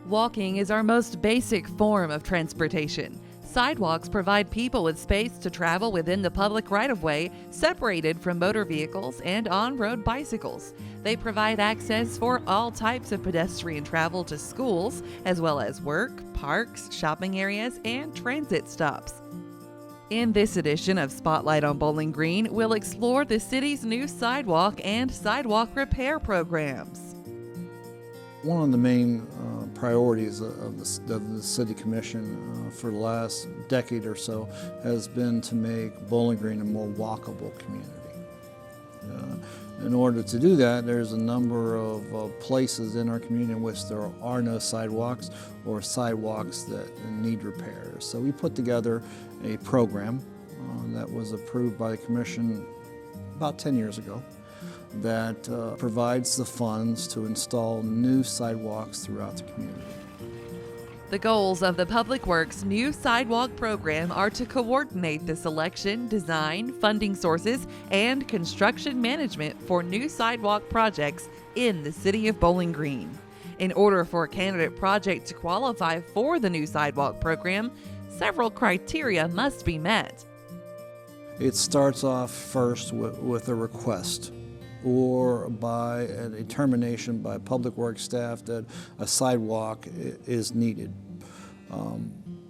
Walking is our most basic form of transportation. Sidewalks provide people with space to travel within the public right-of-way, separated from motor vehicles and on-road bicycles. They provide access for all types of pedestrian travel to schools, as well as work, parks, shopping areas, and transit stops. In this edition of Spotlight on Bowling Green, we'll explore the city's new sidewalk and sidewalk repair programs. One of the main priorities of the City Commission for the last decade or so has been to make Bowling Green a more walkable community. In order to do that, there's a number of places in our community in which there are no sidewalks or sidewalks that need repairs. So we put together a program that was approved by the Commission about 10 years ago that provides the funds to install new sidewalks throughout the community. The goals of the Public Works New Sidewalk Program are to coordinate the selection, design, funding sources, and construction management for new sidewalk projects in the city of Bowling Green. In order for a candidate project to qualify for the new sidewalk program, several criteria must be met. It starts off first with a request, or by a determination by Public Works staff that a sidewalk is needed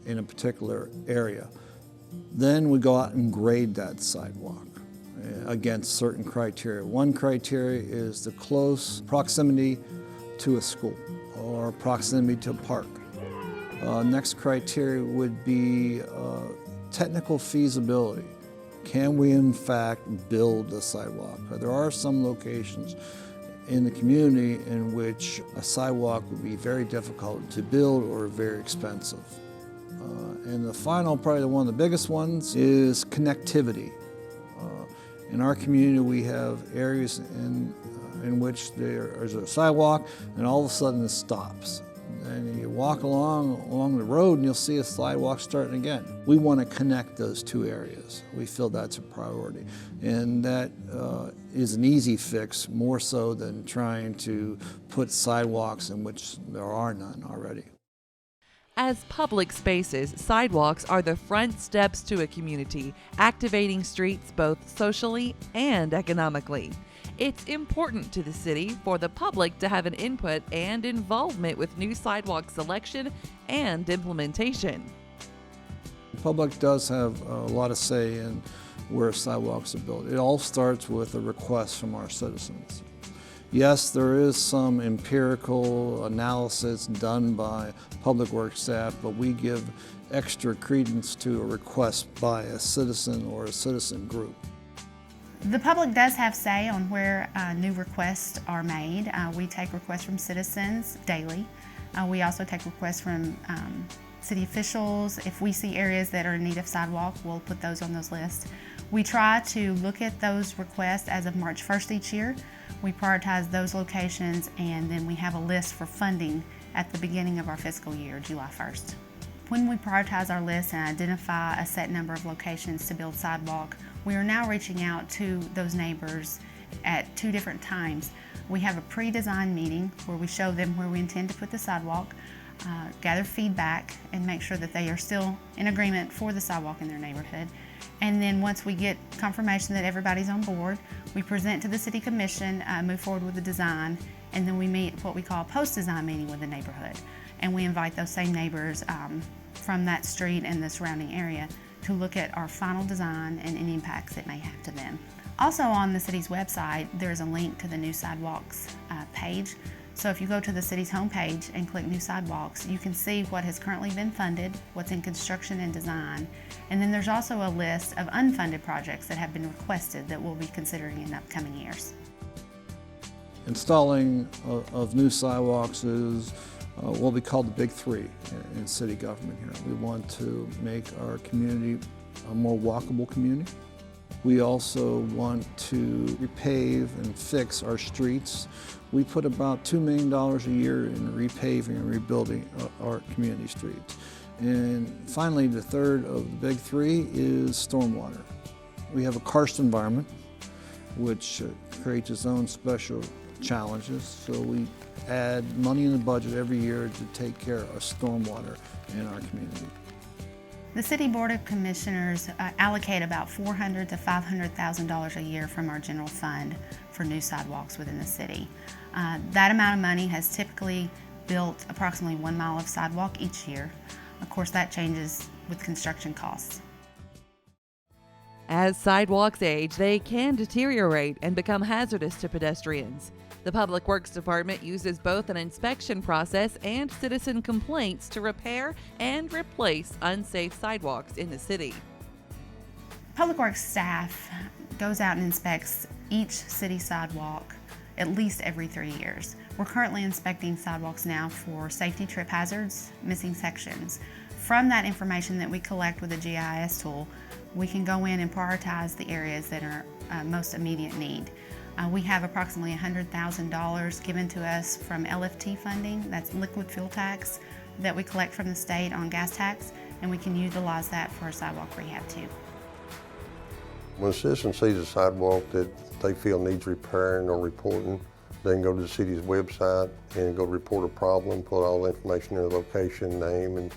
in a particular area. Then we go out and grade that sidewalk against certain criteria. One criteria is the close proximity to a school or proximity to a park. Next criteria would be technical feasibility. Can we in fact build a sidewalk? There are some locations in the community in which a sidewalk would be very difficult to build or very expensive. And the final, probably one of the biggest ones, is connectivity. In our community we have areas in which there is a sidewalk and all of a sudden it stops. And you walk along the road and you'll see a sidewalk starting again. We want to connect those two areas. We feel that's a priority. And that is an easy fix, more so than trying to put sidewalks in which there are none already. As public spaces, sidewalks are the front steps to a community, activating streets both socially and economically. It's important to the city for the public to have an input and involvement with new sidewalk selection and implementation. The public does have a lot of say in where sidewalks are built. It all starts with a request from our citizens. Yes, there is some empirical analysis done by Public Works staff, but we give extra credence to a request by a citizen or a citizen group. The public does have say on where new requests are made. We take requests from citizens daily. We also take requests from city officials. If we see areas that are in need of sidewalk, we'll put those on those lists. We try to look at those requests as of March 1st each year. We prioritize those locations, and then we have a list for funding at the beginning of our fiscal year, July 1st. When we prioritize our list and identify a set number of locations to build sidewalk, we are now reaching out to those neighbors at 2 different times. We have a pre-design meeting where we show them where we intend to put the sidewalk, gather feedback, and make sure that they are still in agreement for the sidewalk in their neighborhood. And then once we get confirmation that everybody's on board, we present to the City Commission, move forward with the design, and then we meet what we call a post-design meeting with the neighborhood. And we invite those same neighbors from that street and the surrounding area to look at our final design and any impacts it may have to them. Also on the city's website, there's a link to the New Sidewalks page. So if you go to the city's homepage and click New Sidewalks, you can see what has currently been funded, what's in construction and design, and then there's also a list of unfunded projects that have been requested that we'll be considering in upcoming years. Installing of new sidewalks is what we call the big three in city government here. We want to make our community a more walkable community. We also want to repave and fix our streets. We put about $2 million a year in repaving and rebuilding our community streets. And finally, the third of the big three is stormwater. We have a karst environment, which creates its own special challenges. So we add money in the budget every year to take care of stormwater in our community. The City Board of Commissioners allocate about $400,000 to $500,000 a year from our general fund for new sidewalks within the city. That amount of money has typically built approximately 1 mile of sidewalk each year. Of course, that changes with construction costs. As sidewalks age, they can deteriorate and become hazardous to pedestrians. The Public Works Department uses both an inspection process and citizen complaints to repair and replace unsafe sidewalks in the city. Public Works staff goes out and inspects each city sidewalk at least every 3 years. We're currently inspecting sidewalks now for safety trip hazards, missing sections. From that information that we collect with the GIS tool, we can go in and prioritize the areas that are most immediate need. We have approximately $100,000 given to us from LFT funding, that's liquid fuel tax, that we collect from the state on gas tax, and we can utilize that for sidewalk rehab too. When a citizen sees a sidewalk that they feel needs repairing or reporting, they can go to the city's website and go report a problem, put all the information in, the location, name, and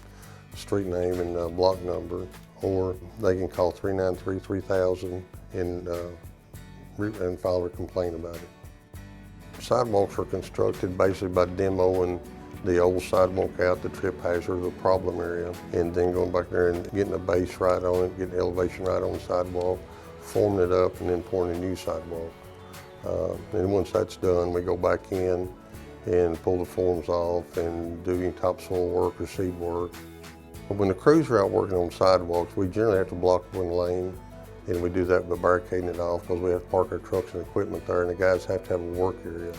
street name, and block number, or they can call 393-3000 and file a complaint about it. Sidewalks are constructed basically by demoing the old sidewalk out, the trip hazard, the problem area, and then going back there and getting a base right on it, getting elevation right on the sidewalk, forming it up, and then pouring a new sidewalk. And once that's done, we go back in and pull the forms off and do any topsoil work or seed work. When the crews are out working on sidewalks, we generally have to block one lane, and we do that by barricading it off because we have to park our trucks and equipment there, and the guys have to have a work area.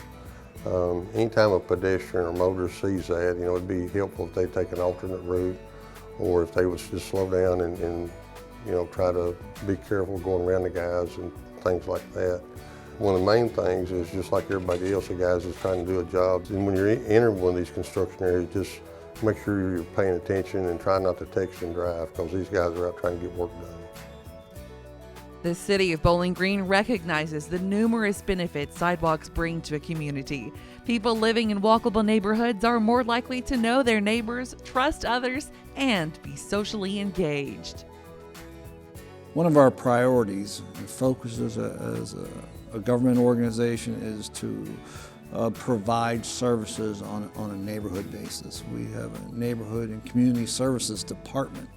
Anytime a pedestrian or motorist sees that, it'd be helpful if they take an alternate route, or if they would just slow down and try to be careful going around the guys and things like that. One of the main things is, just like everybody else, the guys is trying to do a job. And when you're entering one of these construction areas, just make sure you're paying attention and try not to text and drive, because these guys are out trying to get work done. The City of Bowling Green recognizes the numerous benefits sidewalks bring to a community. People living in walkable neighborhoods are more likely to know their neighbors, trust others, and be socially engaged. One of our priorities and focuses as a government organization is to provide services on a neighborhood basis. We have a neighborhood and community services department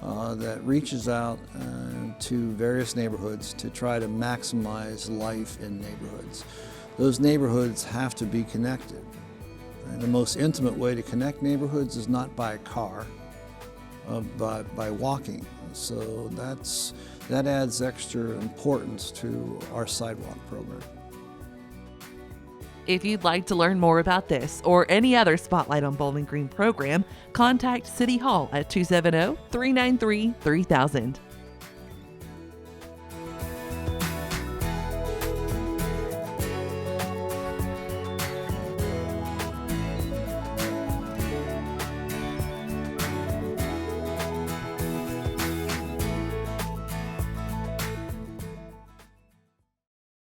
that reaches out to various neighborhoods to try to maximize life in neighborhoods. Those neighborhoods have to be connected. And the most intimate way to connect neighborhoods is not by a car, but by walking. So that adds extra importance to our sidewalk program. If you'd like to learn more about this or any other Spotlight on Bowling Green program, contact City Hall at 270-393-3000.